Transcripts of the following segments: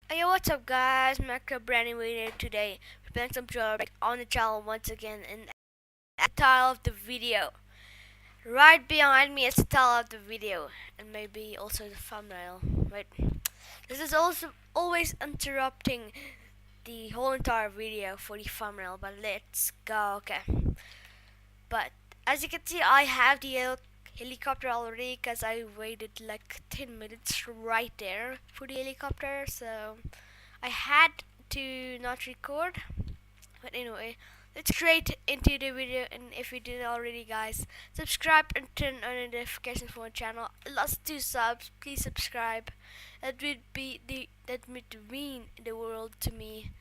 Hey, what's up guys? Back to a brand new video today. We're playing some Jailbreak on the channel once again, and the title of the video. Right behind me is the title of the video, and maybe also the thumbnail. Right? This is also always interrupting the whole entire video for the thumbnail, but let's go, okay. But as you can see, I have the helicopter already because I waited like 10 minutes right there for the helicopter, so I had to not record. But anyway, let's straight into the video, and if you didn't already guys, subscribe and turn on notifications for my channel. Last 2 subs, please subscribe. That would mean the world to me.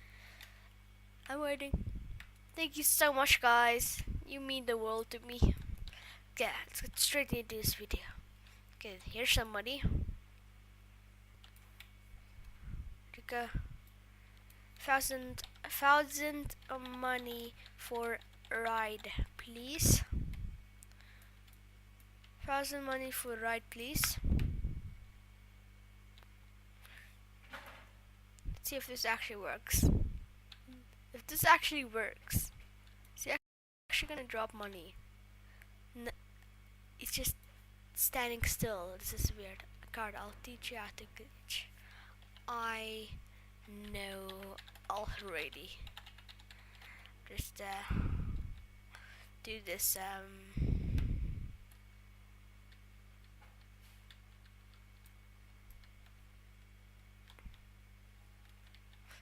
I'm waiting. Thank you so much guys. You mean the world to me. Okay, let's get straight into this video. Okay, here's some money. Okay. Thousand money for ride, please. 1,000 money for ride, please. Let's see if this actually works. If this actually works, is he actually gonna drop money? No, it's just standing still. This is weird. Card, I'll teach you how to glitch. I know already. Just do this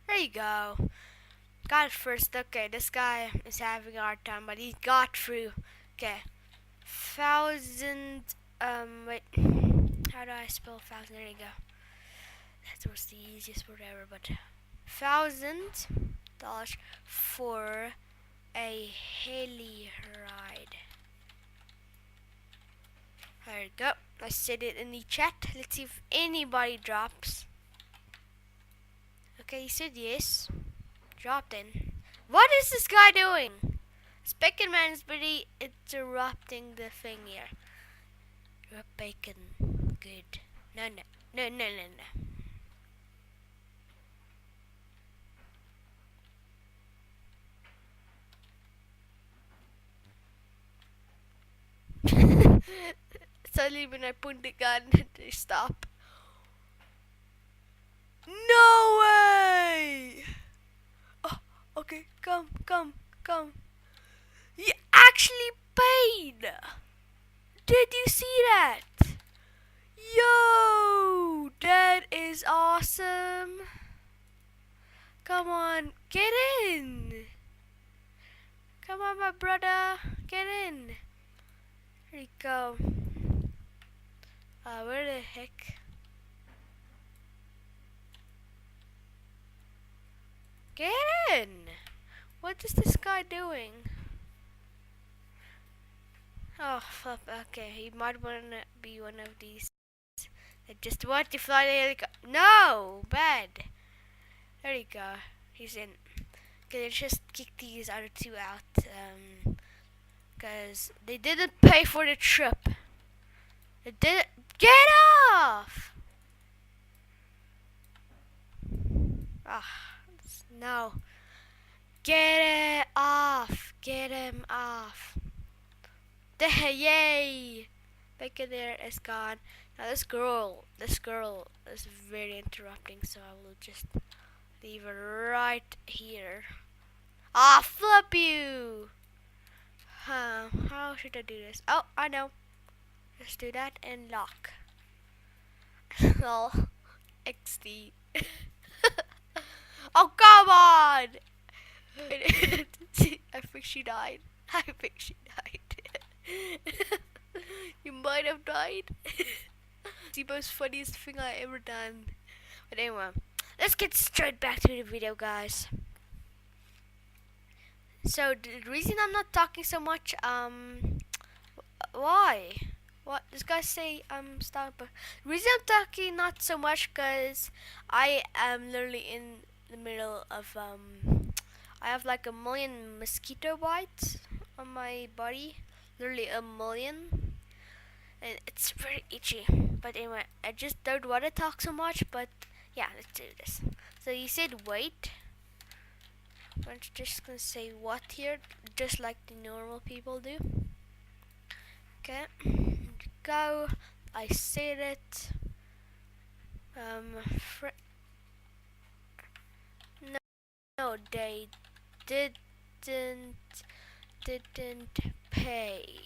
there you go. Got it first. Okay, this guy is having a hard time, but he got through. Okay. 1,000 wait. How do I spell 1,000? There you go. That was the easiest word ever, but $1,000 for a heli ride. There you go. I said it in the chat. Let's see if anybody drops. Okay, he said yes. Dropped in. What is this guy doing? Bacon Man is pretty interrupting the thing here. You're bacon. Good. No. Suddenly when I point the gun, they stop. No way! Oh, okay, come. You actually paid! Did you see that? Yo! That is awesome! Come on, get in! Come on, my brother, get in! Here you go. Where the heck? Get in! What is this guy doing? Oh, flip. Okay, he might want to be one of these that just want to fly the helicopter. No! Bad. There you go. He's in. Okay, let's just kick these other 2 out. Because they didn't pay for the trip. They didn't. Get off! No. Get it off. Get him off. Yay! Bacon there is gone. Now this girl is very interrupting, so I will just leave her right here. Ah, flip you! Huh, how should I do this? Oh, I know. Let's do that and lock. Lol. XD. Oh, come on! I think she died. You might have died. It's the most funniest thing I ever done. But anyway, let's get straight back to the video, guys. So the reason I'm not talking so much, why? What this guy say? Stop. The reason I'm talking not so much, cause I am literally in the middle of I have like 1,000,000 mosquito bites on my body, literally 1,000,000, and it's very itchy. But anyway, I just don't want to talk so much. But Yeah, let's do this. So you said wait. I'm just gonna say what here, just like the normal people do. Okay, go. I said it. No, no, they didn't didn't pay.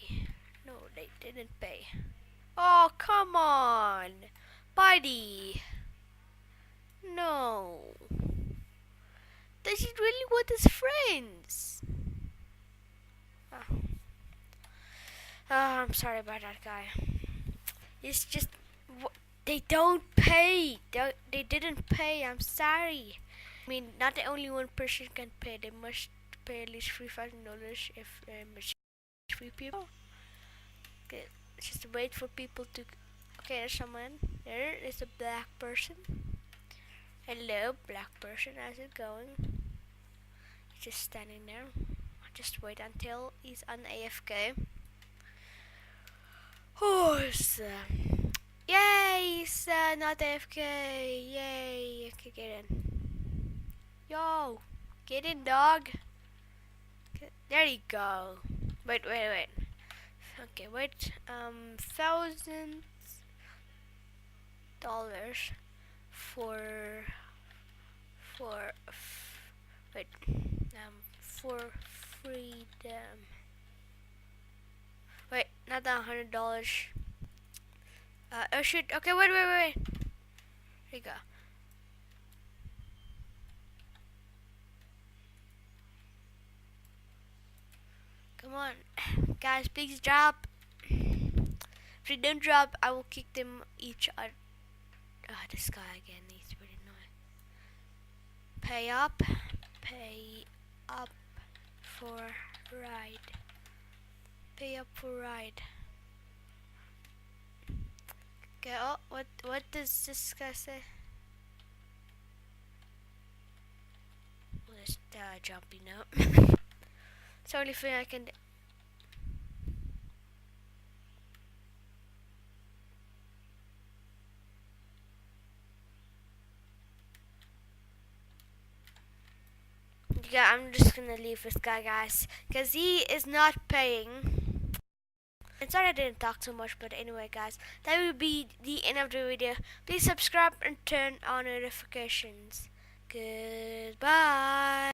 No, they didn't pay. Oh, come on, buddy. No. Does he really want his friends? Oh. I'm sorry about that guy. It's just they don't pay. They didn't pay. I'm sorry. I mean, not the only one person can pay. They must pay at least $3,000 if it's 3 people. Okay, just wait for people to. Okay, there's someone. There is a black person. Hello, black person. How's it going? He's just standing there. Just wait until he's on AFK. Oh, yay! He's not AFK. Yay! Okay, get in. Yo, get in, dog. Okay, there you go. Wait. Okay, wait. $1,000 for wait for freedom. Wait, not $100. Oh shoot. Okay, wait. Here you go. Come on, guys, please drop. If they don't drop, I will kick them each other. This guy again. He's really annoying. Pay up for ride. Pay up for ride. Okay. Oh, what does this guy say? Let's jumping up. It's the only thing I can do. Yeah, I'm just gonna leave this guy, guys, because he is not paying. And sorry I didn't talk too much, but anyway, guys, that will be the end of the video. Please subscribe and turn on notifications. Goodbye.